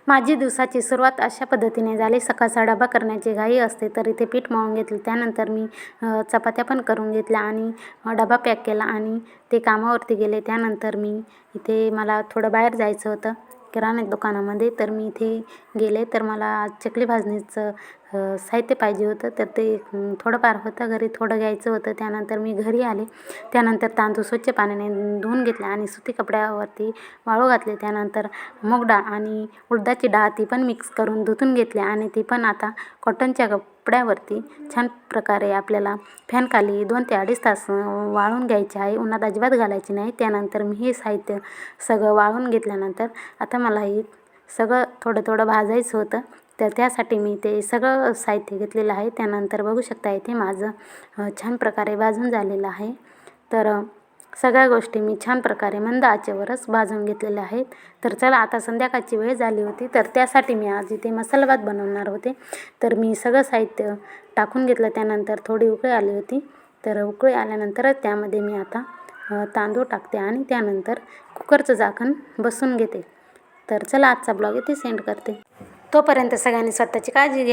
माझी दिवसाची सुरुवात अशा पद्धतीने झाली. सकाळचा डबा करण्याची घाई असते, तर इथे पीठ मळून घेतलं. त्यानंतर मी चपात्या पण करून घेतल्या आणि डबा पॅक केला आणि ते कामावरती गेले. त्यानंतर मी इथे मला थोडं बाहेर जायचं होतं किराणा दुकानामध्ये, तर मी इथे गेले. तर मला चकली भाजणीचं साहित्य पाहिजे होतं, तर ते थोडंफार होतं घरी, थोडं घ्यायचं होतं. त्यानंतर मी घरी आले. त्यानंतर तांदूळ स्वच्छ पाण्याने धुवून घेतले आणि सुती कपड्यावरती वाळू घातले. त्यानंतर मूग डाळ आणि उडदाची डाळ ती पण मिक्स करून धुतून घेतली आणि ती पण आता कॉटनच्या कपड्यावरती छान प्रकारे आपल्याला फॅनखाली 2 ते 2.5 तास वाळून घ्यायची आहे. उन्हात अजिबात घालायची नाही. त्यानंतर मी हे साहित्य सगळं वाळून घेतल्यानंतर आता मला हे सगळं थोडं थोडं भाजायचं होतं, तर त्यासाठी मी ते सगळं साहित्य घेतलेलं आहे. त्यानंतर बघू शकता इथे माझं छान प्रकारे भाजून झालेलं आहे. तर सगळ्या गोष्टी मी छान प्रकारे मंद आचेवरच भाजून घेतलेल्या आहेत. तर चला, आता संध्याकाळची वेळ झाली होती, तर त्यासाठी मी आज इथे मसाला भात बनवणार होते. तर मी सगळं साहित्य टाकून घेतलं. त्यानंतर थोडी उकळी आली होती, तर उकळी आल्यानंतरच त्यामध्ये मी आता तांदूळ टाकते आणि त्यानंतर कुकरचं झाकण बसवून घेते. तर चला, आजचा ब्लॉग इथे सेंड करते. तोपर्यंत सगळ्यांनी स्वतःची काळजी घ्या.